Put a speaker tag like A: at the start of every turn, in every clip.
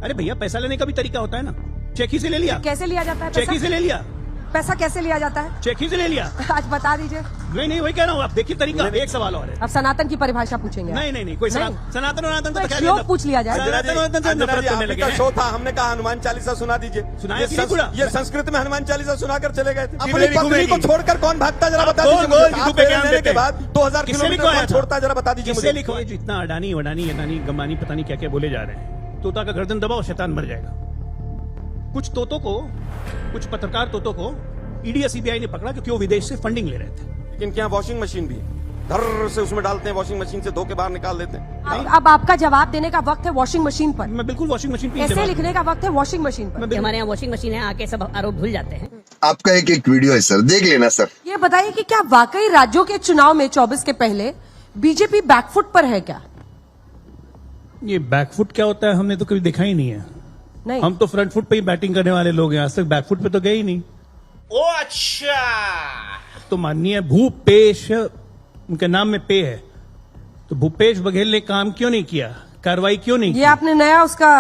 A: अरे भैया पैसा लेने का भी तरीका होता है ना, चेक ही से ले लिया।
B: कैसे लिया जाता है
A: चेक ही
B: पैसा?
A: से ले लिया।
B: पैसा कैसे लिया जाता है?
A: चेक ही से ले लिया।
B: आज बता दीजिए।
A: नहीं वही कह रहा हूँ, आप देखिए तरीका। एक सवाल और है।
B: अब सनातन की परिभाषा पूछेंगे?
A: नहीं कोई सनातन वनातन
B: तो
A: तो
B: एक
A: क्या
B: श्लोक पूछ लिया जाए।
A: सनातन वनातन से नफरत करने लगे हैं।
C: शो था, हमने कहा हनुमान चालीसा सुना दीजिए।
A: सुनाया कि नहीं पूरा?
C: ये संस्कृत में हनुमान चालीसा सुनाकर चले गए थे। अपनी
A: लाइब्रेरी
C: पत्नी को
A: घूमेगी।
C: छोड़कर कौन भागता, जरा बता
A: गोल
C: दीजिए।
A: गोल
C: मुझे।
A: जीतू
C: आप
A: पे
C: मेरे
A: ज्ञान
C: लेने
A: देते
C: के बाद 2000
A: किससे
C: किलोमीटर
A: लिखवाया
C: कौन
A: था?
C: छोड़ता, जरा बता दीजिए
A: किससे
C: मुझे।
A: लिखो जितना अडानी गंबानी पता नहीं क्या क्या बोले जा रहे हैं। तोता का गर्दन दबाओ, शैतान मर जाएगा। कुछ तोतों को, कुछ पत्रकार तोतों को ईडी या सीबीआई ने पकड़ा क्योंकि वो विदेश से फंडिंग ले रहे थे।
C: लेकिन क्या वॉशिंग मशीन भी है, धर से उसमें डालते हैं, वॉशिंग मशीन से धो के बाहर निकाल देते हैं।
B: अब आपका जवाब देने का वक्त है वॉशिंग मशीन पर।
A: मैं बिल्कुल वॉशिंग मशीन पे
B: ऐसे लिखने का वक्त है वॉशिंग मशीन पर।
D: हमारे यहाँ वॉशिंग मशीन है, आके सब आरोप भूल जाते हैं।
E: आपका एक वीडियो है सर, देख लेना सर।
B: ये बताइए कि क्या वाकई राज्यों के चुनाव में 24 के पहले बीजेपी बैकफुट पर है क्या?
A: ये बैकफुट क्या होता है हमने तो कभी देखा ही नहीं है।
B: नहीं,
A: हम तो फ्रंट फुट पे ही बैटिंग करने वाले लोग हैं, आज तक बैकफुट पे तो गए ही नहीं।
F: ओ अच्छा,
A: तो माननीय भूपेश, उनके नाम में पे है, तो भूपेश बघेल ने काम क्यों नहीं किया, कार्रवाई क्यों नहीं
B: ये
A: की?
B: आपने नया उसका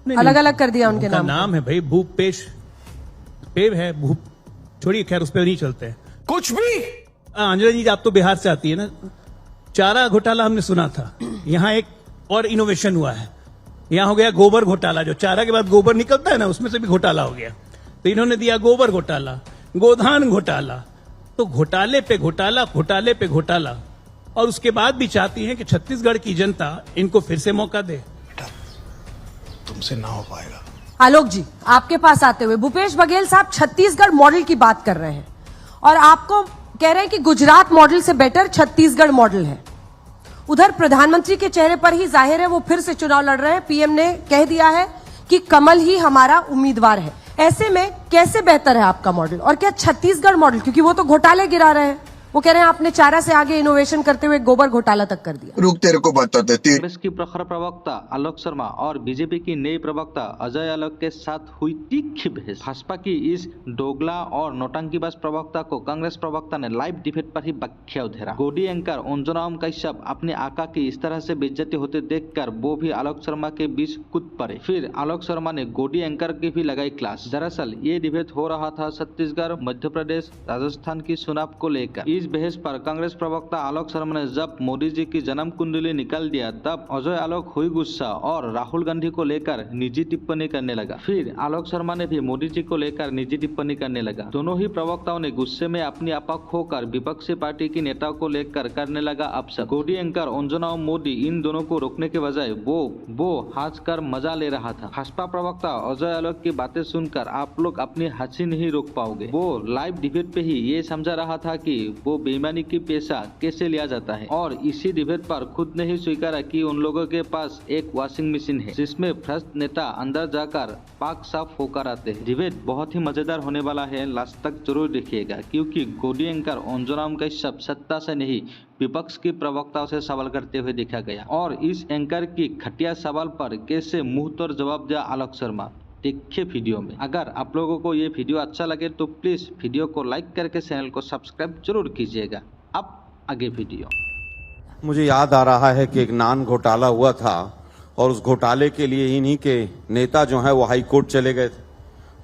A: नहीं,
B: अलग अलग कर दिया उनके
A: उनका
B: नाम।
A: नाम है भाई भूपेश, पे है भूप, छोड़िए खैर उस पर नहीं चलते हैं।
F: कुछ भी।
A: अंजना जी आप तो बिहार से आती है ना, चारा घोटाला हमने सुना था, यहाँ एक और इनोवेशन हुआ है, यहाँ हो गया गोबर घोटाला। जो चारा के बाद गोबर निकलता है ना, उसमें से भी घोटाला हो गया। तो इन्होंने दिया गोबर घोटाला, गोधान घोटाला, तो घोटाले पे घोटाला, घोटाले पे घोटाला। और उसके बाद भी चाहती है कि छत्तीसगढ़ की जनता इनको फिर से मौका दे।
F: तुमसे ना हो पाएगा।
B: आलोक जी, आपके पास आते हुए भूपेश बघेल साहब छत्तीसगढ़ मॉडल की बात कर रहे हैं और आपको कह रहे हैं कि गुजरात मॉडल से बेटर छत्तीसगढ़ मॉडल है। उधर प्रधानमंत्री के चेहरे पर ही जाहिर है वो फिर से चुनाव लड़ रहे हैं। पीएम ने कह दिया है कि कमल ही हमारा उम्मीदवार है। ऐसे में कैसे बेहतर है आपका मॉडल, और क्या छत्तीसगढ़ मॉडल, क्योंकि वो तो घोटाले गिरा रहे हैं, वो कह रहे हैं आपने चारा से आगे इनोवेशन करते हुए गोबर घोटाला तक कर दिया।
E: रुक तेरे को बताते थे।
G: कांग्रेस की प्रखर प्रवक्ता आलोक शर्मा और बीजेपी की नई प्रवक्ता अजय आलोक के साथ हुई तीखी बहस। भाजपा की इस दोगला और नौटंकीबाज प्रवक्ता को कांग्रेस प्रवक्ता ने लाइव डिबेट पर ही बख्या उधेरा। गोडी एंकर अंजुम कश्यप अपने आका की इस तरह से बेइज्जती होते देखकर वो भी आलोक शर्मा के बीच कूद पड़े। फिर आलोक शर्मा ने गोडी एंकर की भी लगाई क्लास। दरअसल ये डिबेट हो रहा था छत्तीसगढ़, मध्य प्रदेश, राजस्थान की चुनाव को लेकर। इस बहस पर कांग्रेस प्रवक्ता आलोक शर्मा ने जब मोदी जी की जन्म कुंडली निकाल दिया, तब अजय आलोक हुई गुस्सा और राहुल गांधी को लेकर निजी टिप्पणी करने लगा। फिर आलोक शर्मा ने भी मोदी जी को लेकर निजी टिप्पणी करने लगा। दोनों ही प्रवक्ताओं ने गुस्से में अपनी आपा खोकर विपक्षी पार्टी की नेताओं को लेकर करने लगा अपशब्द। गोडी एंकर अंजना और मोदी इन दोनों को रोकने के बजाय वो हंस कर मजा ले रहा था। भाजपा प्रवक्ता अजय आलोक की बातें सुनकर आप लोग अपनी हंसी नहीं रोक पाओगे। वो लाइव डिबेट पे ही ये समझा रहा था कि वो बेईमानी की पेशा कैसे लिया जाता है, और इसी डिबेट पर खुद ने ही स्वीकारा कि उन लोगों के पास एक वॉशिंग मशीन है जिसमें भ्रष्ट नेता अंदर जाकर पाक साफ होकर आते हैं। डिबेट बहुत ही मजेदार होने वाला है, लास्ट तक जरूर देखिएगा, क्योंकि गोडी एंकर अंजुम कश्यप सत्ता से नहीं विपक्ष की प्रवक्ताओं से सवाल करते हुए देखा गया, और इस एंकर की घटिया सवाल पर कैसे मुंह तोड़ जवाब दिया आलोक शर्मा। देखिए वीडियो में। अगर आप लोगों को ये वीडियो अच्छा लगे तो प्लीज वीडियो को लाइक करके चैनल को सब्सक्राइब जरूर कीजिएगा। अब आगे वीडियो।
C: मुझे याद आ रहा है कि एक नान घोटाला हुआ था, और उस घोटाले के लिए इन्हीं के नेता जो है वो हाई कोर्ट चले गए थे।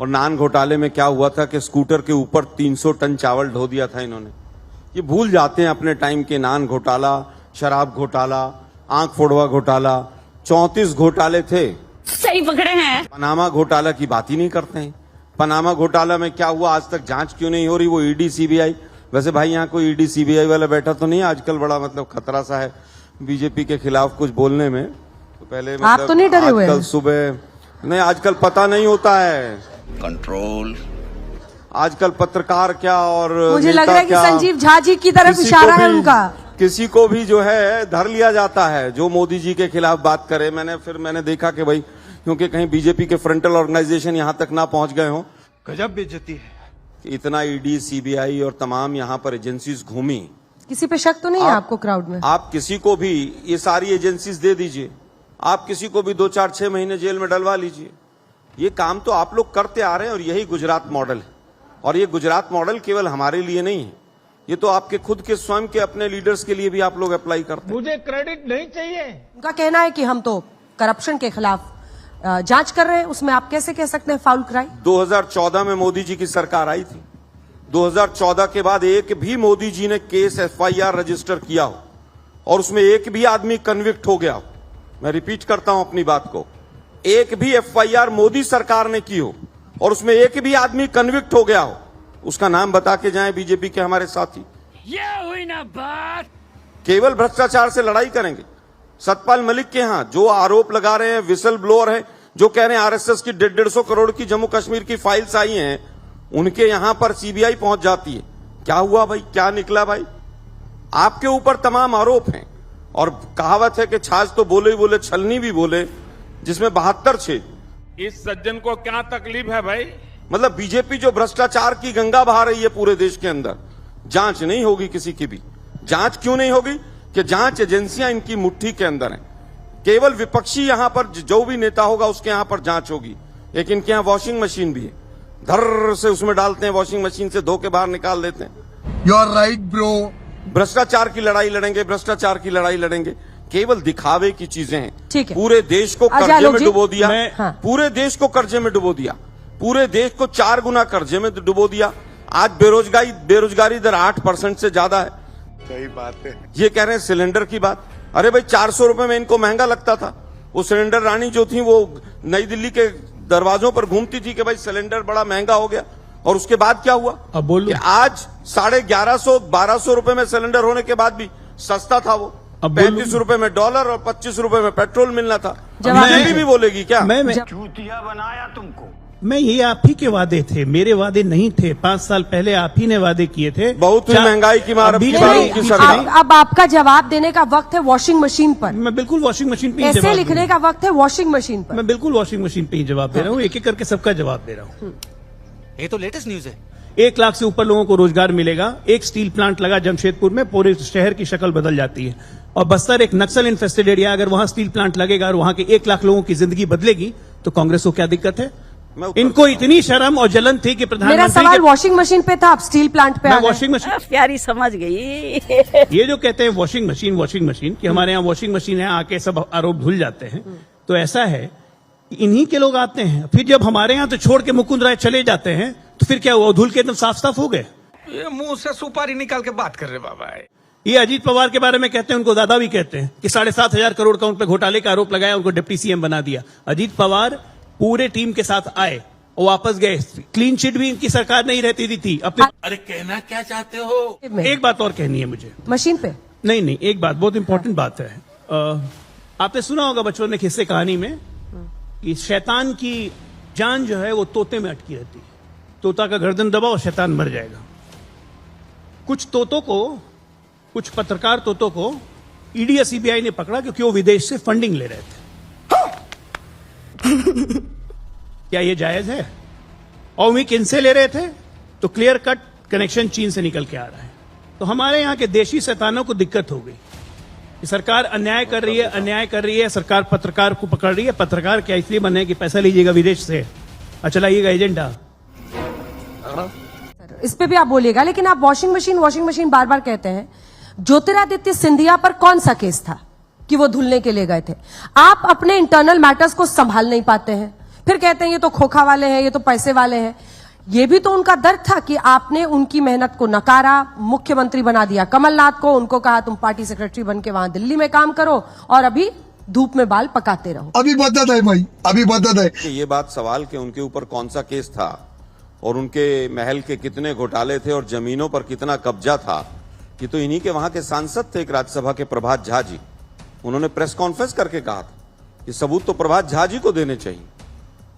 C: और नान घोटाले में क्या हुआ था कि स्कूटर के ऊपर 300 टन चावल ढो दिया था इन्होंने। ये भूल जाते हैं अपने टाइम के नान घोटाला, शराब घोटाला, आंख फोड़वा घोटाला, 34 घोटाले थे।
D: सही पकड़े हैं।
C: पनामा घोटाला की बात ही नहीं करते हैं। पनामा घोटाला में क्या हुआ, आज तक जांच क्यों नहीं हो रही? वो ईडी सीबीआई, वैसे भाई यहाँ कोई ईडी सीबीआई वाला बैठा तो नहीं, आजकल बड़ा मतलब खतरा सा है बीजेपी के खिलाफ कुछ बोलने में। तो पहले मतलब
B: आप तो नहीं डरे हुए?
C: आजकल सुबह नहीं, आजकल पता नहीं होता है
F: कंट्रोल।
C: आजकल पत्रकार क्या और
B: मुझे लग
C: नेता
B: रहा है कि
C: क्या,
B: संजीव झा जी की तरफ
C: किसी
B: इशारा
C: को
B: है
C: भी-
B: उनका।
C: किसी को भी जो है धर लिया जाता है जो मोदी जी के खिलाफ बात करे। मैंने देखा कि भाई, क्योंकि कहीं बीजेपी के फ्रंटल ऑर्गेनाइजेशन यहां तक ना पहुंच गए हों।
F: गजब बेइज्जती है।
C: इतना ईडी सीबीआई और तमाम यहां पर एजेंसीज घूमी।
B: किसी पे शक तो नहीं है आपको क्राउड में?
C: आप किसी को भी ये सारी एजेंसीज दे दीजिए, आप किसी को भी 2-4-6 महीने जेल में डलवा लीजिए। ये काम तो आप लोग करते आ रहे हैं, और यही गुजरात मॉडल है। और ये गुजरात मॉडल केवल हमारे लिए नहीं है, ये तो आपके खुद के स्वयं के अपने लीडर्स के लिए भी आप लोग अप्लाई करते हैं।
F: मुझे क्रेडिट नहीं चाहिए।
B: उनका कहना है कि हम तो करप्शन के खिलाफ जांच कर रहे हैं, उसमें आप कैसे कह सकते हैं फाउल क्राई?
C: 2014 में मोदी जी की सरकार आई थी। 2014 के बाद एक भी मोदी जी ने केस FIR रजिस्टर किया हो और उसमें एक भी आदमी कन्विक्ट हो गया हो, मैं रिपीट करता हूं अपनी बात को, एक भी FIR मोदी सरकार ने की हो और उसमें एक भी आदमी कन्विक्ट हो गया हो, उसका नाम बता के जाएं बीजेपी के हमारे साथी।
D: ये हुई ना बात।
C: केवल भ्रष्टाचार से लड़ाई करेंगे। सतपाल मलिक के यहां जो आरोप लगा रहे हैं, विसल ब्लोअर है, जो कह रहे हैं RSS की 150 करोड़ की जम्मू कश्मीर की फाइल्स आई हैं, उनके यहां पर CBI पहुंच जाती है। क्या हुआ भाई, क्या निकला भाई? आपके ऊपर तमाम आरोप हैं और कहावत है कि छाछ तो बोले ही बोले, छलनी भी बोले, जिसमें 72 छेद।
H: इस सज्जन को क्या तकलीफ है भाई?
C: मतलब बीजेपी जो भ्रष्टाचार की गंगा बहा रही है पूरे देश के अंदर, जांच नहीं होगी किसी की भी। जांच क्यों नहीं होगी? कि जांच एजेंसियां इनकी मुट्ठी के अंदर हैं। केवल विपक्षी यहां पर जो भी नेता होगा उसके यहां पर जांच होगी। एक इनके यहां वॉशिंग मशीन भी है, धर से उसमें डालते हैं, वॉशिंग मशीन से धो के बाहर निकाल देते हैं।
E: You are right bro.
C: भ्रष्टाचार की लड़ाई लड़ेंगे, भ्रष्टाचार की लड़ाई लड़ेंगे। केवल दिखावे की चीजें हैं।
B: ठीक है।
C: पूरे देश को
B: अजय
C: कर्जे
B: आलोक
C: में
B: जी,
C: डुबो दिया,
B: हाँ।
C: पूरे देश को कर्जे में डुबो दिया, पूरे देश को 4 गुना कर्जे में डुबो दिया। आज बेरोजगारी दर 8% से ज्यादा है।
F: सही बात है।
C: ये कह रहे हैं सिलेंडर की बात। अरे भाई 400 रुपए में इनको महंगा लगता था। वो सिलेंडर रानी जो थी वो नई दिल्ली के दरवाजों पर घूमती थी कि भाई सिलेंडर बड़ा महंगा हो गया। और उसके बाद क्या हुआ?
A: अब बोलो।
C: कि आज 1150-1200 रुपए में सिलेंडर होने के बाद भी सस्ता था वो।
A: अब बोलो।
C: 35 रुपए में डॉलर और 25 रुपए में पेट्रोल मिलना था।
B: जवाब
C: बीजेपी
B: दीजिए।
C: भी बोलेगी क्या?
F: चूतिया बनाया तुमको।
A: मैं ये आप ही के वादे थे, मेरे वादे नहीं थे। 5 साल पहले आप ही ने वादे किए थे।
C: बहुत हुई महंगाई की मार
A: अभी
C: अब की
A: नहीं,
C: बारी की सरकार।
B: अब आपका जवाब देने का वक्त है वॉशिंग मशीन पर।
A: मैं बिल्कुल वॉशिंग मशीन पे ही
B: ऐसे
A: जवाब
B: लिखने का वक्त है वॉशिंग मशीन पर।
A: मैं बिल्कुल वॉशिंग मशीन पे ही जवाब दे रहा हूँ। एक एक करके सबका जवाब दे रहा हूँ।
I: ये तो लेटेस्ट न्यूज है।
A: 1 लाख से ऊपर लोगों को रोजगार मिलेगा। एक स्टील प्लांट लगा जमशेदपुर में, पूरे शहर की शक्ल बदल जाती है। और बस्तर एक नक्सल इन्फेस्टेड एरिया, अगर वहां स्टील प्लांट लगेगा और वहां के 1 लाख लोगों की जिंदगी बदलेगी तो कांग्रेस को क्या दिक्कत है? इनको इतनी शर्म और जलन थी कि
B: मेरा
A: प्रधानमंत्री
B: सवाल वॉशिंग मशीन पे था, आप स्टील प्लांट पे आ गए।
A: वॉशिंग मशीन,
D: प्यारी समझ गई।
A: ये जो कहते हैं वॉशिंग मशीन कि हमारे यहाँ वॉशिंग मशीन है, आके सब आरोप धुल जाते हैं, तो ऐसा है कि इन्हीं के लोग आते हैं, फिर जब हमारे यहाँ तो छोड़ के मुकुंद राय चले जाते हैं तो फिर क्या हुआ? धुल के एकदम साफ साफ हो गए।
I: ये मुंह से सुपारी निकाल के बात कर रहे बाबा।
A: ये अजीत पवार के बारे में कहते हैं, उनको दादा भी कहते हैं कि 7,500 करोड़ का उन पर घोटाले का आरोप लगाया, उनको डिप्टी CM बना दिया। अजीत पवार पूरे टीम के साथ आए और वापस गए। क्लीन चिट भी इनकी सरकार नहीं रहती थी अपने।
I: अरे कहना क्या चाहते हो?
A: एक बात और कहनी है मुझे
B: मशीन पे।
A: नहीं, एक बात बहुत इंपॉर्टेंट बात है। आपने सुना होगा बचपन में किस्से कहानी में कि शैतान की जान जो है वो तोते में अटकी रहती है। तोता का गर्दन दबाओ और शैतान मर जाएगा। कुछ पत्रकार तोतों को ED या CBI ने पकड़ा क्योंकि वो विदेश से फंडिंग ले रहे थे। क्या ये जायज है? और वे किनसे ले रहे थे? तो क्लियर कट कनेक्शन चीन से निकल के आ रहा है। तो हमारे यहाँ के देशी शैतानों को दिक्कत हो गई कि सरकार अन्याय कर रही है, सरकार पत्रकार को पकड़ रही है। पत्रकार क्या इसलिए बने कि पैसा लीजिएगा विदेश से और चलाइएगा एजेंडा।
B: इस पे भी आप बोलिएगा, लेकिन आप वॉशिंग मशीन बार बार कहते हैं। ज्योतिरादित्य सिंधिया पर कौन सा केस था कि वो धुलने के लिए गए थे? आप अपने इंटरनल मैटर्स को संभाल नहीं पाते हैं, फिर कहते हैं ये तो खोखा वाले हैं, ये तो पैसे वाले हैं। ये भी तो उनका दर्द था कि आपने उनकी मेहनत को नकारा, मुख्यमंत्री बना दिया कमलनाथ को, उनको कहा तुम पार्टी सेक्रेटरी बन के वहां दिल्ली में काम करो और अभी धूप में बाल पकाते रहो।
E: अभी बता है भाई, अभी बता है।
C: ये बात सवाल के उनके ऊपर कौन सा केस था और उनके महल के कितने घोटाले थे और जमीनों पर कितना कब्जा था, ये तो इन्हीं के वहां के सांसद थे, एक राज्यसभा के प्रभात झा जी। उन्होंने प्रेस कॉन्फ्रेंस करके कहा था कि सबूत तो प्रभात झा जी को देने चाहिए।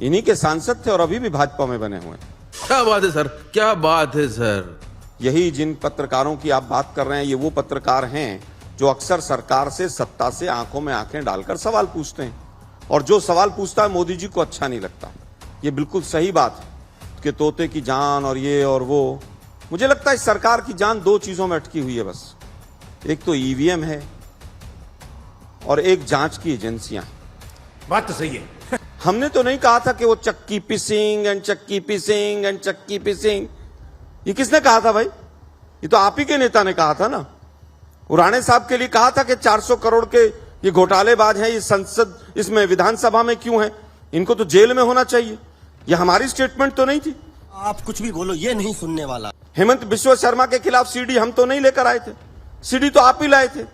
C: इन्हीं के सांसद थे और अभी भी भाजपा में बने हुए हैं।
J: क्या बात है सर, क्या बात है सर।
C: यही जिन पत्रकारों की आप बात कर रहे हैं, ये वो पत्रकार हैं जो अक्सर सरकार से, सत्ता से आंखों में आंखें डालकर सवाल पूछते हैं। और जो सवाल पूछता है मोदी जी को अच्छा नहीं लगता। ये बिल्कुल सही बात है कि तोते की जान और ये और वो। मुझे लगता है इस सरकार की जान 2 चीजों में अटकी हुई है बस। एक तो EVM है और एक जांच की एजेंसियां।
I: बात तो सही है।
C: हमने तो नहीं कहा था कि वो चक्की पिसिंग एंड चक्की पिसिंग एंड चक्की पिसिंग। ये किसने कहा था भाई? ये तो आप ही के नेता ने कहा था ना। उराणे साहब के लिए कहा था कि 400 करोड़ के ये घोटालेबाज हैं, ये संसद इसमें विधानसभा में क्यों है? इनको तो जेल में होना चाहिए। यह हमारी स्टेटमेंट तो नहीं थी।
K: आप कुछ भी बोलो, ये नहीं सुनने वाला।
C: हेमंत बिश्व शर्मा के खिलाफ सीडी हम तो नहीं लेकर आए थे, सीडी तो आप ही लाए थे।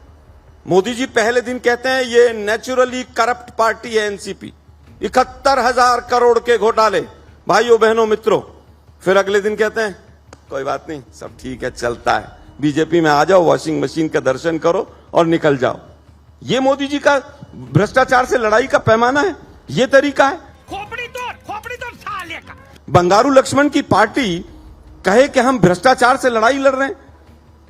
C: मोदी जी पहले दिन कहते हैं ये नेचुरली करप्ट पार्टी है एनसीपी, 71,000 करोड़ के घोटाले, भाइयों बहनों मित्रों। फिर अगले दिन कहते हैं कोई बात नहीं, सब ठीक है, चलता है, बीजेपी में आ जाओ, वॉशिंग मशीन का दर्शन करो और निकल जाओ। ये मोदी जी का भ्रष्टाचार से लड़ाई का पैमाना है, ये तरीका है।
I: खोपड़ी तोड़ साले का।
C: बंगारू लक्ष्मण की पार्टी कहे कि हम भ्रष्टाचार से लड़ाई लड़ रहे हैं।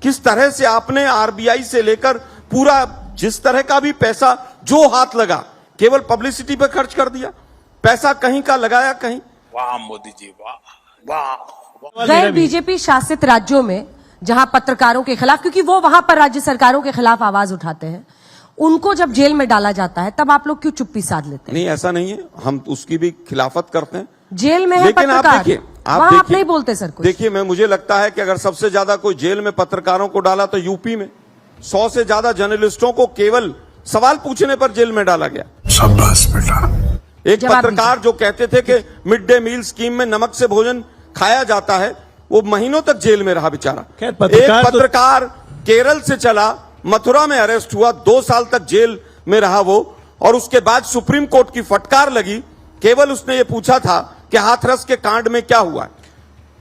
C: किस तरह से आपने आरबीआई से लेकर पूरा जिस तरह का भी पैसा जो हाथ लगा केवल पब्लिसिटी पे खर्च कर दिया, पैसा कहीं का लगाया कहीं।
H: वाह मोदी जी, वाह वाह।
B: गैर बीजेपी शासित राज्यों में जहां पत्रकारों के खिलाफ, क्योंकि वो वहां पर राज्य सरकारों के खिलाफ आवाज उठाते हैं, उनको जब जेल में डाला जाता है तब आप लोग क्यों चुप्पी साध लेते हैं?
C: नहीं, ऐसा नहीं है, हम उसकी भी खिलाफत करते हैं।
B: जेल में है
C: लेकिन आप
B: पत्रकार,
C: देखिए,
B: वहां आप नहीं बोलते सर कुछ।
C: देखिए, मैं मुझे लगता है कि अगर सबसे ज्यादा कोई जेल में पत्रकारों को डाला तो यूपी में 100 से ज्यादा जर्नलिस्टों को केवल सवाल पूछने पर जेल में डाला गया।
E: शाबाश बेटा।
C: एक पत्रकार जो कहते थे कि मिड डे मील स्कीम में नमक से भोजन खाया जाता है, वो महीनों तक जेल में रहा बेचारा। एक पत्रकार केरल से चला, मथुरा में अरेस्ट हुआ, 2 साल तक जेल में रहा वो, और उसके बाद सुप्रीम कोर्ट की फटकार लगी, केवल उसने ये पूछा था कि हाथरस के कांड में क्या हुआ है।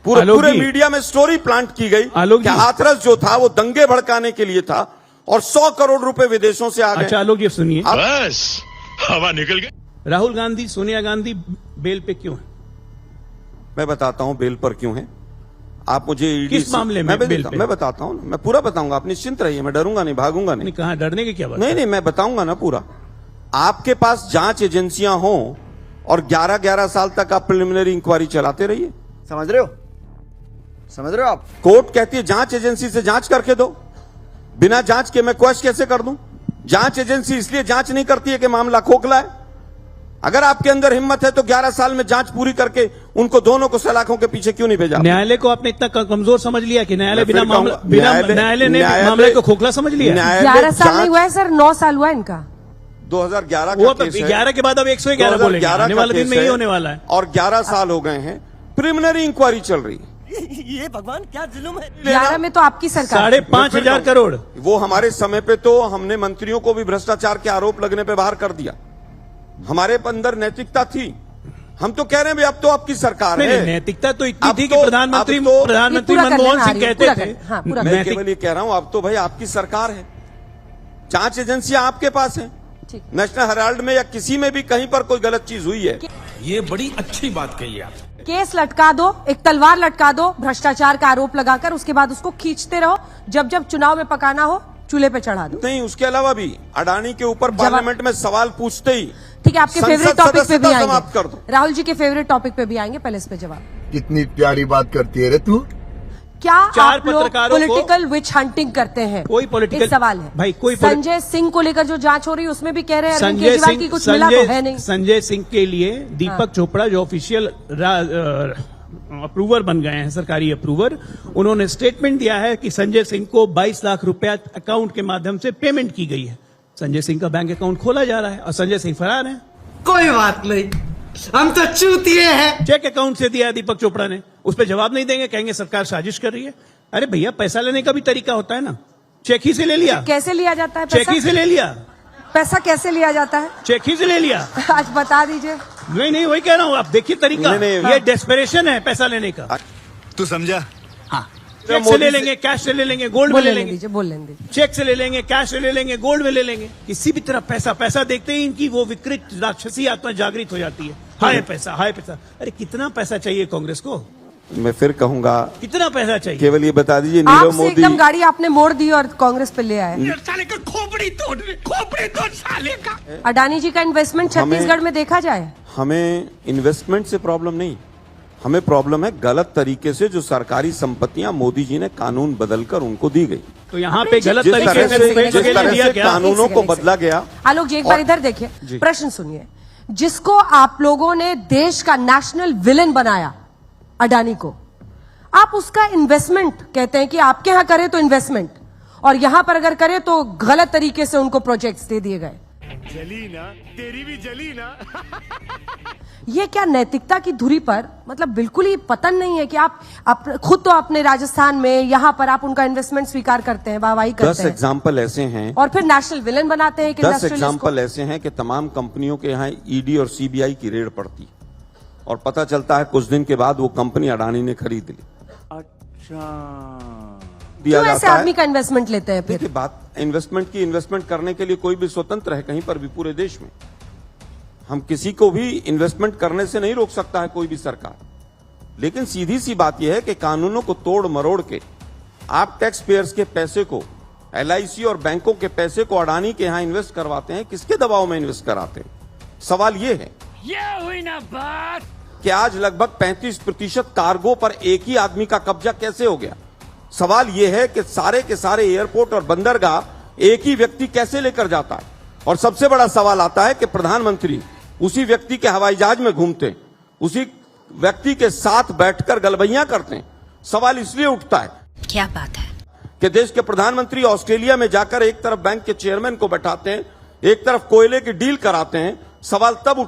C: पूरे मीडिया में स्टोरी प्लांट की गई कि हाथरस जो था वो दंगे भड़काने के लिए था और 100 करोड़ रुपए विदेशों से आ गए।
A: अच्छा आलोक जी सुनिए,
H: बस हवा निकल गई।
A: राहुल गांधी, सोनिया गांधी बेल पे क्यों है?
C: मैं बताता हूं बेल पर क्यों है। आप मुझे
A: किस मामले में बेल पे?
C: मैं बताता हूं, मैं पूरा बताऊंगा, आप निश्चिंत रहिए, मैं डरूंगा नहीं, भागूंगा नहीं।
A: कहां डरने की क्या बात?
C: नहीं, मैं बताऊंगा ना पूरा। आपके पास जांच एजेंसियां हों और 11-11 साल तक आप प्रिलिमिनरी इंक्वायरी चलाते रहिए।
K: समझ रहे हो आप?
C: कोर्ट कहती है जांच एजेंसी से जांच करके दो, बिना जांच के मैं क्वेश्चन कैसे कर दूं? जांच एजेंसी इसलिए जांच नहीं करती है कि मामला खोखला है। अगर आपके अंदर हिम्मत है तो 11 साल में जांच पूरी करके उनको दोनों को सलाखों के पीछे क्यों नहीं भेजा?
A: न्यायालय को आपने इतना कमजोर समझ लिया कि न्यायालय न्यायालय ने मामले को खोखला समझ लिया?
B: 11 साल नहीं हुआ है सर, 9 साल हुआ है इनका।
C: 2011
A: का केस है। 11 के बाद अब 111 बोलेंगे, आने वाले दिन में ही होने वाला है।
C: और 11 साल हो गए हैं, प्रिलिमिनरी इंक्वायरी चल रही है।
K: ये भगवान क्या जुल्म है।
B: 11 में तो आपकी सरकार
A: 5,500 करोड़।
C: वो हमारे समय पे तो हमने मंत्रियों को भी भ्रष्टाचार के आरोप लगने पे बाहर कर दिया। हमारे अंदर नैतिकता थी। हम तो कह रहे हैं भाई अब तो आपकी सरकार है।
A: नैतिकता तो इतनी थी कि प्रधानमंत्री मनमोहन सिंह कहते थे।
C: मैं केवल ये कह रहा हूं अब तो भाई आपकी सरकार है, जांच एजेंसियां आपके पास हैं। नेशनल हेराल्ड में या किसी में भी कहीं पर कोई गलत चीज हुई है,
I: ये बड़ी अच्छी बात कही आप।
B: केस लटका दो, एक तलवार लटका दो भ्रष्टाचार का आरोप लगाकर, उसके बाद उसको खींचते रहो, जब जब चुनाव में पकाना हो चूल्हे पे चढ़ा दो।
C: नहीं, उसके अलावा भी अडानी के ऊपर पार्लियामेंट में सवाल पूछते ही
B: ठीक है, आपके फेवरेट टॉपिक पे भी
C: समाप्त कर दो।
B: राहुल जी के फेवरेट टॉपिक पे भी आएंगे, पहले इस पे जवाब।
E: कितनी प्यारी बात करती है रे तू।
B: क्या आप लोग
A: पत्रकारों को
B: पॉलिटिकल विच हंटिंग करते हैं?
A: कोई पॉलिटिकल
B: सवाल है
A: भाई, कोई
B: संजय सिंह को लेकर जो जांच हो रही है उसमें भी कह रहे हैं अरविंद केजरीवाल की कुछ मिला तो है नहीं।
A: संजय सिंह के लिए दीपक चोपड़ा जो ऑफिशियल अप्रूवर बन गए हैं, सरकारी अप्रूवर, उन्होंने स्टेटमेंट दिया है कि संजय सिंह को 22 लाख रुपया अकाउंट के माध्यम से पेमेंट की गई है। संजय सिंह का बैंक अकाउंट खोला जा रहा है और संजय सिंह फरार है।
K: कोई बात नहीं, हम तो चूतिए हैं।
A: चेक अकाउंट से दिया दीपक चोपड़ा ने, उस पर जवाब नहीं देंगे, कहेंगे सरकार साजिश कर रही है। अरे भैया, पैसा लेने का भी तरीका होता है ना, चेक ही से ले लिया।
B: कैसे लिया जाता है
A: पैसा? चेक ही से ले लिया।
B: पैसा कैसे लिया जाता है?
A: चेक ही से ले लिया।
B: आज बता दीजिए।
A: नहीं, वही कह रहा हूँ, आप देखिए तरीका। ये डेस्परेशन है पैसा लेने का।
F: तू समझा?
A: हाँ, चेक से ले लेंगे, कैश से ले लेंगे, गोल्ड में ले लेंगे।
B: बोल लेंगे,
A: चेक से ले लेंगे, कैश से ले लेंगे, गोल्ड में ले लेंगे। किसी भी तरह पैसा देखते ही इनकी वो विकृत राक्षसी आत्मा जागृत हो जाती है। हाय पैसा, हाय पैसा। अरे कितना पैसा चाहिए कांग्रेस को?
C: मैं फिर कहूंगा,
A: कितना पैसा चाहिए?
C: केवल ये बता दीजिए, नीरव मोदी
B: एकदम गाड़ी आपने मोड़ दी और कांग्रेस पे ले आए।
I: साले का खोपड़ी तोड़ साले का।
B: अडानी जी का इन्वेस्टमेंट छत्तीसगढ़ में देखा जाए।
C: हमें इन्वेस्टमेंट से प्रॉब्लम नहीं, हमें प्रॉब्लम है गलत तरीके से जो सरकारी संपत्तियां मोदी जी ने कानून बदलकर उनको दी गई।
A: तो यहाँ पे गलत
C: जिस तरह से
A: तरीके
C: कानूनों को बदला गया।
B: आलोक जी एक बार इधर देखिए, प्रश्न सुनिए। जिसको आप लोगों ने देश का नेशनल विलेन बनाया, अडानी को, आप उसका इन्वेस्टमेंट कहते हैं कि आपके यहां करे तो इन्वेस्टमेंट, और यहां पर अगर करे तो गलत तरीके से उनको प्रोजेक्ट्स दे दिए गए।
F: जली ना, तेरी भी जली ना।
B: ये क्या नैतिकता की धुरी पर मतलब बिल्कुल ही पतन नहीं है कि आप खुद तो अपने राजस्थान में यहाँ पर आप उनका इन्वेस्टमेंट स्वीकार करते हैं, वाहवाही करते
C: 10
B: हैं,
C: एग्जाम्पल ऐसे हैं
B: और फिर नेशनल विलेन बनाते हैं कि
C: 10 एग्जाम्पल ऐसे हैं कि तमाम कंपनियों के यहाँ ईडी और सीबीआई की रेड पड़ती और पता चलता है कुछ दिन के बाद वो कंपनी अडानी ने खरीद ली।
B: क्यों ऐसे आदमी का इन्वेस्टमेंट लेते हैं फिर?
C: देखिए बात इन्वेस्टमेंट करने के लिए कोई भी स्वतंत्र है कहीं पर भी पूरे देश में। हम किसी को भी इन्वेस्टमेंट करने से नहीं रोक सकता है कोई भी सरकार, लेकिन सीधी सी बात यह है कि कानूनों को तोड़ मरोड़ के आप टैक्स पेयर्स के पैसे को, LIC और बैंकों के पैसे को अडानी के यहां इन्वेस्ट करवाते हैं। किसके दबाव में इन्वेस्ट कराते हैं? सवाल यह है
D: ये हुई ना बात
C: कि आज लगभग 35% कार्गो पर एक ही आदमी का कब्जा कैसे हो गया। सवाल यह है कि सारे के सारे एयरपोर्ट और बंदरगाह एक ही व्यक्ति कैसे लेकर जाता है। और सबसे बड़ा सवाल आता है कि प्रधानमंत्री उसी व्यक्ति के हवाई जहाज में घूमते हैं, उसी व्यक्ति के साथ बैठकर गलबैयां करते हैं। सवाल इसलिए उठता है,
B: क्या बात है,
C: कि देश के प्रधानमंत्री ऑस्ट्रेलिया में जाकर एक तरफ बैंक के चेयरमैन को बैठाते हैं, एक तरफ कोयले की डील कराते हैं। सवाल तब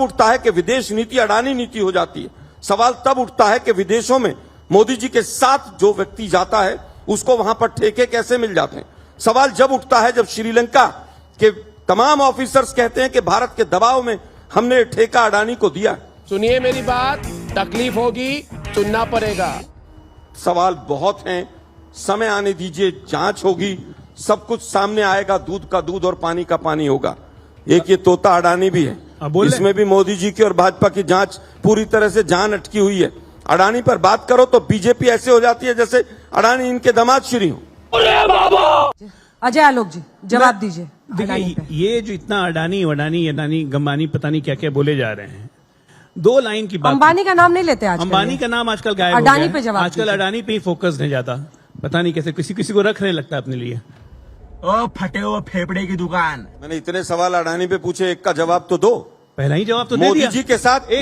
C: उठता है कि विदेश नीति अडानी नीति हो जाती है। सवाल तब उठता है कि विदेशों में मोदी जी के साथ जो व्यक्ति जाता है उसको वहां पर ठेके कैसे मिल जाते हैं। सवाल जब उठता है जब श्रीलंका के तमाम ऑफिसर्स कहते हैं कि भारत के दबाव में हमने ठेका अडानी को दिया।
I: सुनिए मेरी बात, तकलीफ होगी, सुनना पड़ेगा।
C: सवाल बहुत हैं, समय आने दीजिए, जांच होगी, सब कुछ सामने आएगा, दूध का दूध और पानी का पानी होगा। एक ये तोता अडानी भी है, इसमें भी मोदी जी की और भाजपा की जांच पूरी तरह से जान अटकी हुई है। अडानी पर बात करो तो बीजेपी ऐसे हो जाती है जैसे अडानी इनके दामाद श्री हो।
B: अजय आलोक जी जवाब दीजिए।
A: देखिए ये जो इतना अडानी गंबानी पता नहीं क्या क्या बोले जा रहे हैं, 2 लाइन की बात।
B: अंबानी का नाम नहीं लेते आज,
A: अंबानी का नाम आजकल गायब हो
B: अडानी
A: गया है।
B: पे जवाब
A: आजकल अडानी पे ही फोकस है ज्यादा, पता नहीं कैसे किसी को रखने लगता है अपने लिए।
K: ओ फटे हुए फेफड़े की दुकान।
C: मैंने इतने सवाल अडानी पे पूछे, एक का जवाब तो दो।
A: पहला ही जवाब तो दे
C: मोदी
A: दिया।
C: जी के साथ
A: पहले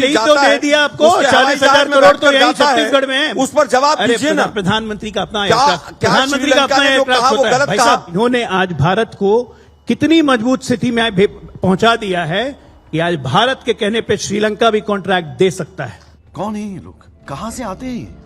A: ही
C: एक
A: तो दे दिया आपको। 40,000 करोड़ तो यही छत्तीसगढ़ में है।
C: उस पर जवाब दीजिए ना।
A: प्रधानमंत्री का अपना
C: प्रधानमंत्री का अपना एयरक्राफ्ट होता है।
A: भाई साहब, इन्होंने आज भारत को कितनी मजबूत स्थिति में पहुंचा दिया है कि आज भारत के कहने पे श्रीलंका भी कॉन्ट्रैक्ट दे सकता है।
E: कौन है ये लोग, कहां से आते हैं?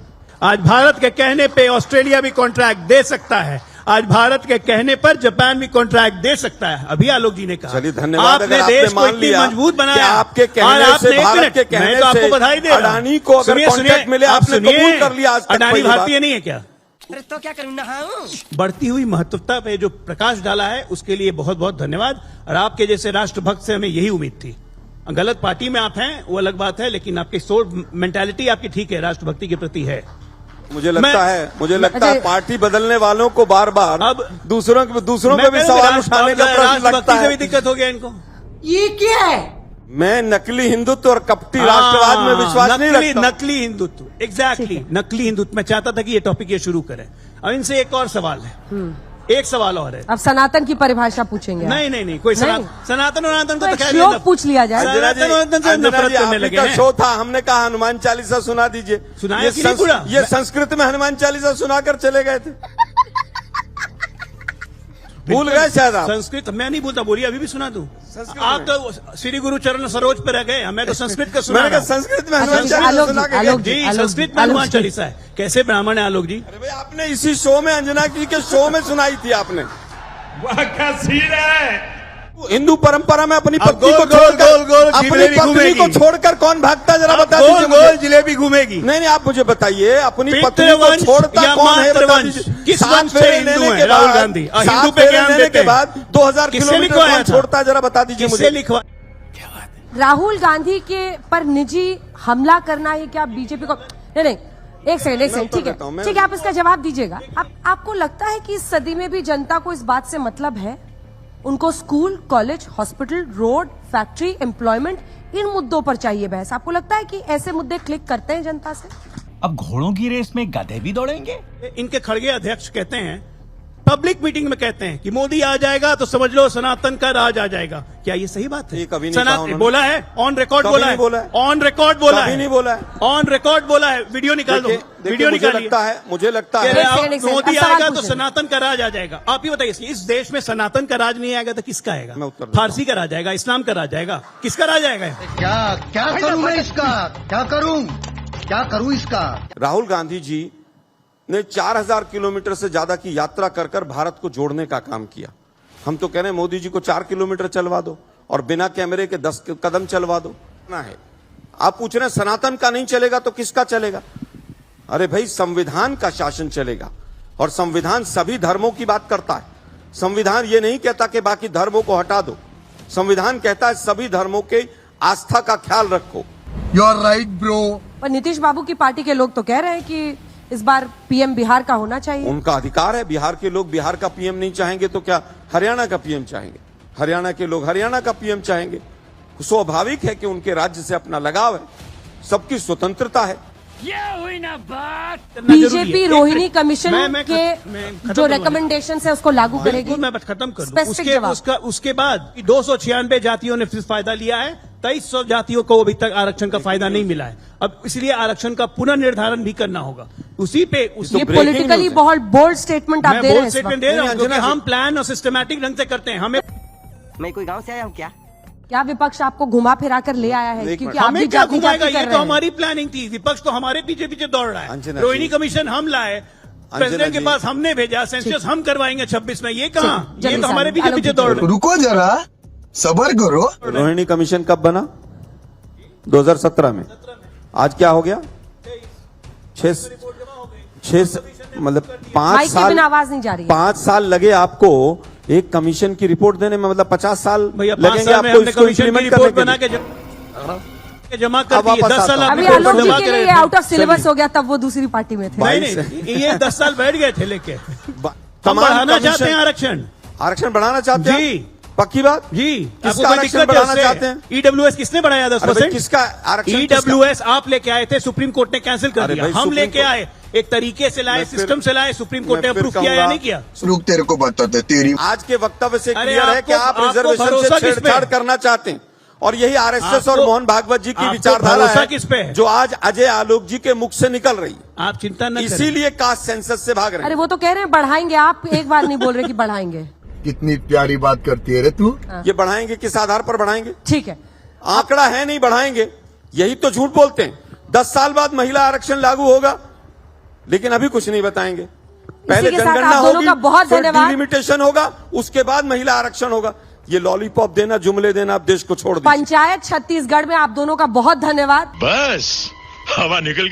A: आज भारत के कहने पे ऑस्ट्रेलिया भी कॉन्ट्रैक्ट दे सकता है। आज भारत के कहने पर जापान भी कॉन्ट्रैक्ट दे सकता है। अभी आलोक जी ने कहा,
C: चलिए धन्यवाद।
A: आपने देश को इतनी मजबूत बनाया,
C: आपके कहने से, भारत के कहने
A: मैं तो आपको बधाई दे रहा हूं।
C: अडानी को अगर कॉन्ट्रैक्ट मिले, आपने कबूल कर लिया। आज तक
A: अडानी भारतीय नहीं है क्या?
K: अरे तो क्या करूं, नहाऊं?
A: बढ़ती हुई महत्वता पे जो प्रकाश डाला है उसके लिए बहुत बहुत धन्यवाद। और आपके जैसे राष्ट्रभक्त से हमें यही उम्मीद थी। गलत पार्टी में आप हैं वो अलग बात है, लेकिन आपकी सोच मेंटालिटी आपकी ठीक है, राष्ट्रभक्ति के प्रति है।
C: मुझे लगता है पार्टी बदलने वालों को बार बार अब दूसरों पे भी सवाल उठाने का प्रश्न लगता है।
A: भी दिक्कत हो गया इनको।
B: ये क्या है?
C: मैं नकली हिंदुत्व और कपटी राष्ट्रवाद में विश्वास नहीं रखता।
A: नकली हिंदुत्व, एग्जैक्टली नकली हिंदुत्व। मैं चाहता था कि ये टॉपिक ये शुरू करें। अब इनसे एक और सवाल है, एक सवाल और है।
B: अब सनातन की परिभाषा पूछेंगे?
A: नहीं, कोई सनातन को तो
B: श्लोक पूछ लिया जाए।
A: सनातन से नफरत करने लगे हैं।
C: शो था, हमने कहा हनुमान चालीसा सुना दीजिए।
A: सुनाया कि नहीं पूरा?
C: ये संस्कृत में हनुमान चालीसा सुनाकर चले गए थे। भूल गए शायद आप।
A: संस्कृत मैं नहीं भूलता, बोलिए अभी भी सुना दूं। आप तो श्री गुरु चरण सरोज पे रह गए, हमें तो संस्कृत का सुना।
C: संस्कृत में हनुमान चालीसा सुना के
A: जी, संस्कृत में हनुमान चालीसा है। कैसे ब्राह्मण है आलोक जी?
C: अरे भाई, आपने इसी शो में अंजना जी के शो में सुनाई थी आपने।
H: वाह क्या सीन है।
C: हिंदू परंपरा में अपनी पत्नी को छोड़कर कौन भागता, जरा बता दीजिए।
A: गोल जिलेबी घूमेगी।
C: नहीं, आप मुझे बताइए, अपनी पत्नी को छोड़ता कौन है, बता दीजिए।
A: किस वंश से हिंदू है राहुल गांधी? हिंदू पे ज्ञान देने के बाद
C: 2000 किलोमीटर कौन छोड़ता, जरा बता दीजिए मुझे।
A: लिखवा
B: राहुल गांधी के पर निजी हमला करना है क्या बीजेपी को? नहीं, एक सेकंड, ठीक है, आप इसका जवाब दीजिएगा। आपको लगता है कि इस सदी में भी जनता को इस बात से मतलब है? उनको school, college, hospital, road, factory, employment, इन मुद्दों पर चाहिए बहस। आपको लगता है कि ऐसे मुद्दे क्लिक करते हैं जनता से?
K: अब घोड़ों की रेस में गधे भी दौड़ेंगे?
A: इनके खड़गे अध्यक्ष कहते हैं, पब्लिक मीटिंग में कहते हैं कि मोदी आ जाएगा तो समझ लो सनातन का राज आ जाएगा। क्या ये सही बात है?
C: कभी नहीं कहा
A: बोला है, ऑन रिकॉर्ड बोला है, ऑन रिकॉर्ड बोला है,
C: नहीं बोला है,
A: ऑन रिकॉर्ड बोला है। वीडियो निकाल दो। वीडियो
C: मुझे
A: निकालिए।
C: मुझे लगता
A: कह
C: है
A: रहे
B: एक
A: आप
B: सेकंड, एक सेकंड,
A: मोदी
B: अब सवाल
A: आएगा तो
B: पूछिए।
A: सनातन का राज आ जाएगा। आप ही बताइए, इस देश में सनातन का राज नहीं आएगा तो किसका आएगा?
C: मैं उत्तर देता
A: फारसी का राज आएगा, इस्लाम का राज आएगा, किसका राज आएगा?
K: क्या करूं मैं इसका? क्या करूं इसका?
C: राहुल गांधी जी ने 4000 किलोमीटर से ज्यादा की यात्रा कर कर भारत को जोड़ने का काम किया। हम तो कह रहे हैं मोदी जी को 4 किलोमीटर चलवा दो और बिना कैमरे के 10 कदम चलवा दो ना है। आप पूछ रहे हैं सनातन का नहीं चलेगा तो किसका चलेगा? अरे भाई, संविधान का शासन चलेगा और संविधान सभी धर्मों की बात करता है। संविधान ये नहीं कहता कि बाकी धर्मों को हटा दो। संविधान कहता है सभी धर्मों के आस्था का ख्याल रखो।
K: You are right bro.
B: पर नीतीश बाबू की पार्टी के लोग तो कह रहे हैं कि इस बार पीएम बिहार का होना चाहिए।
C: उनका अधिकार है। बिहार के लोग बिहार का पीएम नहीं चाहेंगे तो क्या हरियाणा का पीएम चाहेंगे? हरियाणा के लोग हरियाणा का पीएम चाहेंगे। स्वाभाविक है कि उनके राज्य से अपना लगाव है, सबकी स्वतंत्रता है।
D: ये हुई ना बात।
B: बीजेपी रोहिणी कमीशन
A: मैं
B: के
A: खत्म
B: जो
A: करूंगा।
B: रिकमेंडेशन है उसको लागू करेगी।
A: बिल्कुल, मैं बस खत्म कर दूं।
B: Specific जवाब।
A: उसके बाद 296 जातियों ने फिर फायदा लिया है, 2300 जातियों को अभी तक आरक्षण का फायदा नहीं मिला है। अब इसलिए आरक्षण का पुनर्निर्धारण भी करना होगा। उसी पे
B: ये
C: breaking
B: पॉलिटिकली
C: news है।
B: बहुत बोल्ड स्टेटमेंट आप
A: मैं
B: दे रहे हैं
A: बोल्ड
B: इस
A: स्टेटमेंट
B: वक्त।
A: दे रहा हूं
C: नहीं,
A: क्योंकि
C: अंजना जी।
A: हम प्लान और सिस्टमैटिक ढंग से करते हैं। हमें
K: मैं कोई गांव से आया हूँ क्या?
B: क्या विपक्ष आपको घुमा फिरा कर ले आया है?
C: एक
B: क्योंकि
C: मिनट।
B: आप भी
A: हमें क्या
B: जाति
A: घुमाएगा?
B: जाति कर
A: ये
B: रहे
A: तो
B: हैं।
A: हमारी प्लानिंग थी। विपक्ष तो हमारे पीछे पीछे दौड़ रहा
C: अंजना
A: है। रोहिणी
C: जी।
A: कमीशन हम लाए, प्रेसिडेंट के
C: जी।
A: पास हमने भेजा, सेंसस हम करवाएंगे 26 में। ये कहाँ?
B: चलिए,
A: ये तो हमारे
B: चलिए,
A: पीछे पीछे
B: आलोक
A: दौड़ रहे हैं।
K: रुको जरा, सबर करो।
C: रोहिणी कमीशन कब बना? 2017 में। आज क्या हो गया? 6 मतलब 5
B: माइक के
C: साल,
B: बिना आवाज नहीं जा रही है।
C: 5 साल लगे आपको एक कमीशन की रिपोर्ट देने में। मतलब 50 साल
A: भैया 5
C: लगेंगे
A: साल में
C: आपको
A: हमने
C: इसको
A: कमीशन की
C: implement
A: रिपोर्ट
C: करने
A: बना
C: के
A: के जमा कर
C: अब
A: दी।
C: वापस
A: 10 साल
C: आता हूं।
B: अभी
A: आपने
B: आलोक जी
A: जमा
B: के
A: करे
B: लिए
A: थे।
B: आउट ऑफ सिलेबस हो गया, तब वो दूसरी पार्टी में थे।
A: नहीं नहीं, ये 10 साल बैठ गए थे लेके। हम
C: तमाम
A: बढ़ाना
C: कमीशन-
A: चाहते हैं आरक्षण।
C: आरक्षण बढ़ाना चाहते हैं?
A: जी।
C: पक्की बात?
A: जी,
C: किसका
A: आपको कोई
C: आरक्षण
A: दिक्कत
C: बढ़ाना
A: है
C: चाहते हैं?
A: उससे? ईडब्ल्यूएस किसने बढ़ाया
C: अरे भाई,
A: 10%?
C: किसका आरक्षण?
A: ईडब्ल्यूएस आप लेके आए थे, सुप्रीम कोर्ट ने कैंसिल कर
C: अरे
A: दिया।
C: भाई,
A: हम
C: सुप्रीम
A: लेके
C: कोर्ट-
A: आए, एक तरीके से लाए,
C: मैं फिर-
A: सिस्टम से लाए, सुप्रीम कोर्ट ने
C: मैं फिर
A: अप्रूव किया या
C: कहूंगा-
A: नहीं किया?
K: रुक, तेरे को बताते तेरी।
C: आज के वक्तव्य से
A: अरे
C: क्लियर है कि आप
A: आपको
C: रिजर्वेशन
A: भरोसा
C: से
A: किस पे
C: छेड़छाड़
A: है?
C: करना चाहते हैं और यही आरएसएस और
A: आपको-
C: मोहन भागवत जी की
A: आपको
C: विचारधारा
A: भरोसा
C: है
A: किस पे है?
C: जो आज अजय आलोक जी के मुख से निकल रही है।
A: आप चिंता न करें।
C: इसीलिए कास्ट सेंसस से भाग रहे
B: अरे
C: हैं।
B: वो तो कह रहे हैं बढ़ाएंगे, आप एक बार नहीं बोल रहे कि बढ़ाएंगे।
K: कितनी प्यारी बात करती है रे तू।
C: ये बढ़ाएंगे, किस आधार पर बढ़ाएंगे?
B: ठीक है,
C: आंकड़ा है नहीं, बढ़ाएंगे। यही तो झूठ बोलते हैं। 10 साल बाद महिला आरक्षण लागू होगा, लेकिन अभी कुछ नहीं बताएंगे। पहले
B: के साथ
C: जनगणना
B: आप दोनों
C: होगी,
B: का बहुत
C: फिर
B: धन्यवाद।
C: डिलिमिटेशन होगा, उसके बाद महिला आरक्षण होगा। ये लॉलीपॉप देना, जुमले देना, आप देश को छोड़ दीजिए।
B: पंचायत छत्तीसगढ़ में आप दोनों का बहुत धन्यवाद।
H: बस हवा निकल गई।